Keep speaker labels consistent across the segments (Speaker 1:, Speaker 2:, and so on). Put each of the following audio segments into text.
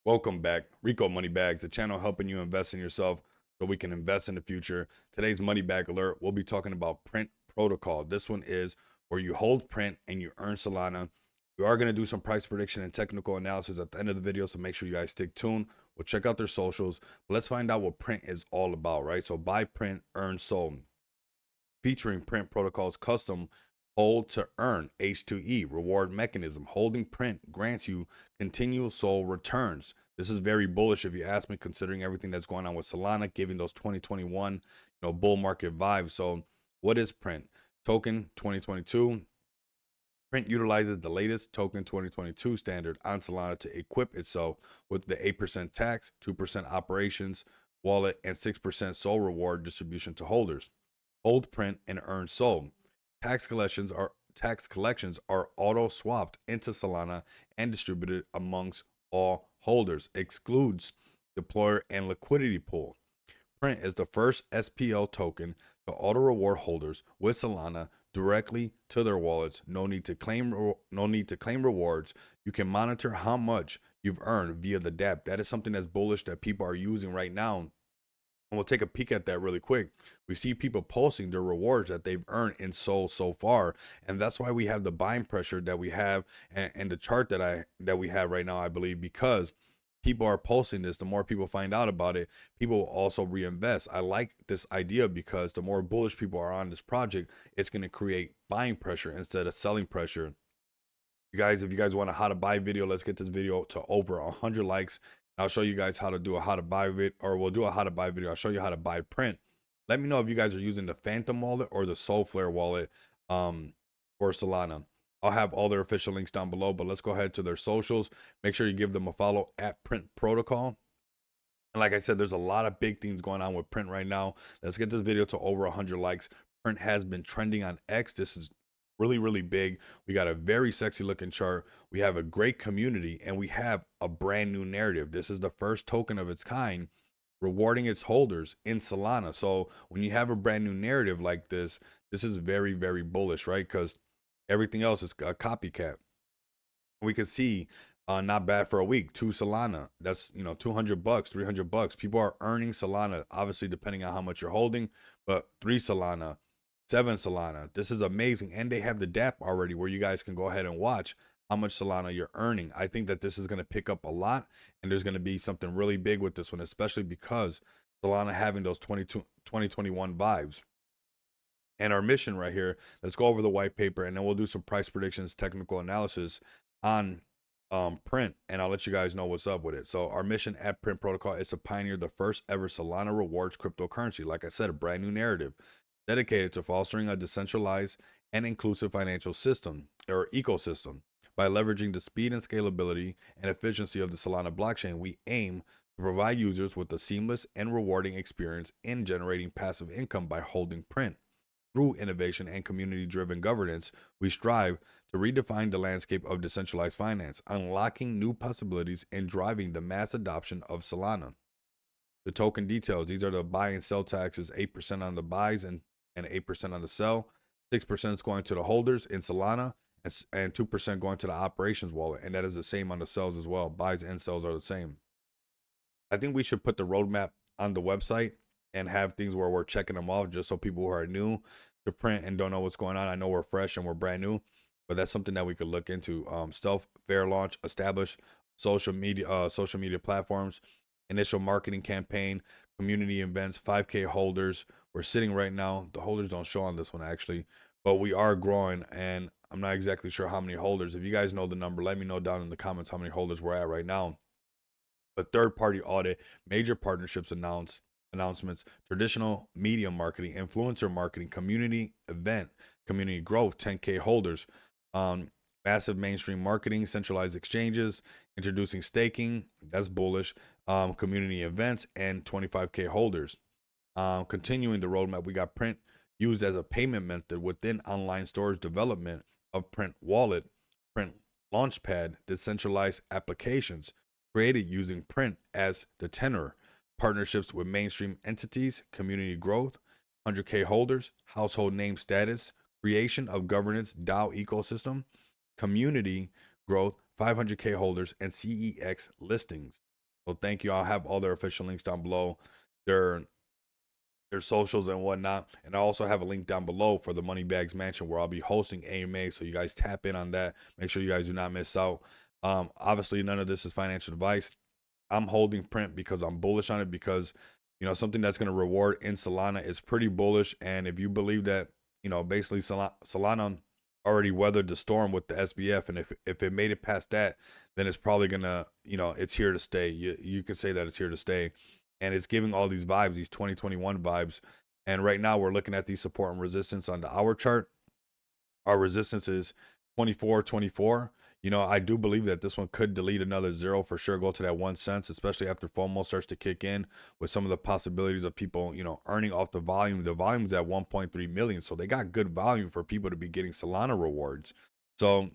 Speaker 1: Welcome back. Rico Money Bags, the channel helping you invest in yourself so we can invest in the future. Today's Money Bag Alert, we'll be talking about Print Protocol. This one is where you hold Print and you earn Solana. We are going to do some price prediction and technical analysis at the end of the video, so make sure you guys stick tuned. We'll check out their socials, but let's find out what Print is all about, right? So buy Print, earn Sol, featuring Print Protocol's custom hold to earn H2E reward mechanism. Holding Print grants you continual Sol returns. This is very bullish if you ask me, considering everything that's going on with Solana, giving those 2021 bull market vibes. So what is Print? Token 2022. Print utilizes the latest token 2022 standard on Solana to equip itself with the 8% tax, 2% operations, wallet, and 6% Sol reward distribution to holders. Hold Print and earn Sol. Tax collections are auto swapped into Solana and distributed amongst all holders. Excludes deployer and liquidity pool. Print is the first SPL token to auto reward holders with Solana directly to their wallets. No need to claim rewards. You can monitor how much you've earned via the dApp. That is something that's bullish that people are using right now. And we'll take a peek at that really quick. We see people posting their rewards that they've earned in Sol so far, and that's why we have the buying pressure that we have, and the chart that we have right now, I believe, because people are posting this. The more people find out about it, people will also reinvest. I like this idea because the more bullish people are on this project, it's going to create buying pressure instead of selling pressure. If you guys want a how to buy video, let's get this video to over 100 likes. I'll show you guys how to do a how to buy video, or we'll do a how to buy video. I'll show you how to buy Print. Let me know if you guys are using the Phantom wallet or the Solflare wallet for Solana. I'll have all their official links down below, but let's go ahead to their socials. Make sure you give them a follow at Print Protocol. And like I said, there's a lot of big things going on with Print right now. Let's get this video to over 100 likes. Print has been trending on X. This is really big. We got a very sexy looking chart. We have a great community, and we have a brand new narrative. This is the first token of its kind rewarding its holders in Solana. So when you have a brand new narrative like this is very bullish, right? Because everything else is a copycat. We can see not bad for a week, 2 Solana. That's $200, $300. People are earning Solana, obviously depending on how much you're holding, but 3 Solana, 7 Solana. This is amazing. And they have the dApp already where you guys can go ahead and watch how much Solana you're earning. I think that this is going to pick up a lot, and there's going to be something really big with this one, especially because Solana having those 2021 vibes. And our mission right here, let's go over the white paper, and then we'll do some price predictions, technical analysis on Print, and I'll let you guys know what's up with it. So our mission at Print Protocol is to pioneer the first ever Solana rewards cryptocurrency. Like I said, a brand new narrative dedicated to fostering a decentralized and inclusive financial system or ecosystem. By leveraging the speed and scalability and efficiency of the Solana blockchain, we aim to provide users with a seamless and rewarding experience in generating passive income by holding Print. Through innovation and community-driven governance, we strive to redefine the landscape of decentralized finance, unlocking new possibilities and driving the mass adoption of Solana. The token details: these are the buy and sell taxes, 8% on the buys and 8% on the sell. 6% is going to the holders in Solana, and 2% going to the operations wallet, and that is the same on the sells as well. Buys and sells are the same. I think we should put the roadmap on the website and have things where we're checking them off, just so people who are new to Print and don't know what's going on. I know we're fresh and we're brand new, but that's something that we could look into. Stealth fair launch, establish social media platforms, initial marketing campaign, community events, 5K holders. We're sitting right now. The holders don't show on this one actually, but we are growing, and I'm not exactly sure how many holders. If you guys know the number, let me know down in the comments how many holders we're at right now. But third-party audit, major partnerships announcements, traditional media marketing, influencer marketing, community event, community growth, 10K holders, massive mainstream marketing, centralized exchanges, introducing staking, that's bullish, community events, and 25K holders. Continuing the roadmap, we got Print used as a payment method within online storage development of Print Wallet, Print Launchpad, decentralized applications created using Print as the tenor, partnerships with mainstream entities, community growth, 100K holders, household name status, creation of governance DAO ecosystem, community growth, 500K holders, and CEX listings. So thank you. I'll have all their official links down below, their socials and whatnot. And I also have a link down below for the Money Bags Mansion where I'll be hosting AMA. So you guys tap in on that. Make sure you guys do not miss out. Obviously, none of this is financial advice. I'm holding print because I'm bullish on it, because something that's going to reward in Solana is pretty bullish. And if you believe that, basically Solana already weathered the storm with the SBF, and if it made it past that, then it's probably gonna, it's here to stay. You could say that it's here to stay, and it's giving all these vibes, these 2021 vibes. And right now we're looking at these support and resistance on the hour chart. Our resistance is 24.24. I do believe that this one could delete another zero for sure, go to that 1 cent, especially after FOMO starts to kick in with some of the possibilities of people, earning off the volume. The volume's at 1.3 million. So they got good volume for people to be getting Solana rewards. So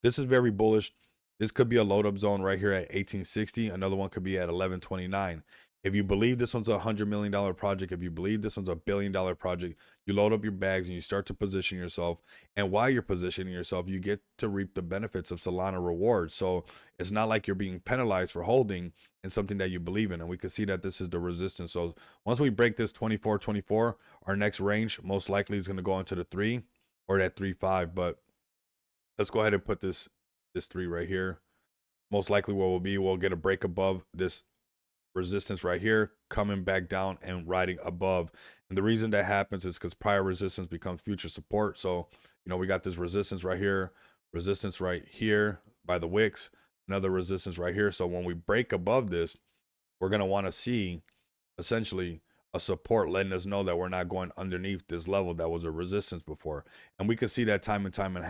Speaker 1: this is very bullish. This could be a load up zone right here at 1860. Another one could be at 1129. If you believe this one's a $100 million project, if you believe this one's a $1 billion project, you load up your bags and you start to position yourself. And while you're positioning yourself, you get to reap the benefits of Solana rewards. So it's not like you're being penalized for holding in something that you believe in. And we can see that this is the resistance. So once we break this 24.24, our next range most likely is going to go into the 3 or that 3.5. But let's go ahead and put this 3 right here. Most likely what will be, we'll get a break above this resistance right here, coming back down and riding above. And the reason that happens is because prior resistance becomes future support. So we got this resistance right here by the wicks, another resistance right here. So when we break above this, we're going to want to see essentially a support letting us know that we're not going underneath this level that was a resistance before. And we can see that time and time and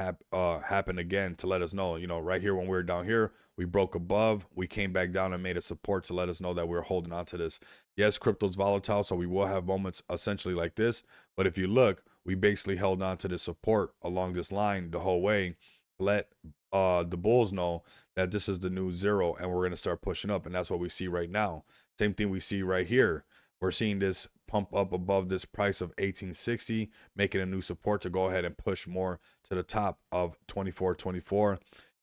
Speaker 1: happen again to let us know, right here when we were down here, we broke above, we came back down and made a support to let us know that we're holding on to this. Yes, crypto's volatile, so we will have moments essentially like this. But if you look, we basically held on to this support along this line the whole way. Let the bulls know that this is the new zero and we're going to start pushing up. And that's what we see right now. Same thing we see right here. We're seeing this pump up above this price of 1860, making a new support to go ahead and push more to the top of 24.24,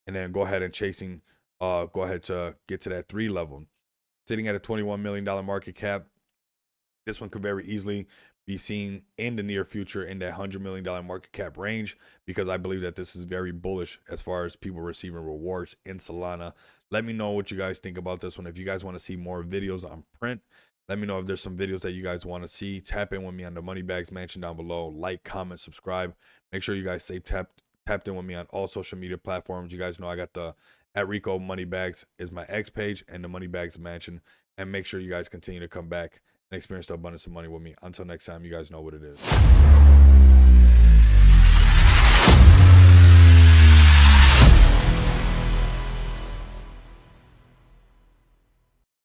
Speaker 1: and then go ahead and go ahead to get to that 3 level. Sitting at a $21 million market cap, this one could very easily be seen in the near future in that $100 million market cap range, because I believe that this is very bullish as far as people receiving rewards in Solana. Let me know what you guys think about this one. If you guys want to see more videos on print, let me know if there's some videos that you guys want to see. Tap in with me on the Money Bags Mansion down below. Like, comment, subscribe. Make sure you guys stay tapped in with me on all social media platforms. You guys know I got the @Rico Money Bags is my X page, and the Money Bags Mansion. And make sure you guys continue to come back and experience the abundance of money with me. Until next time, you guys know what it is.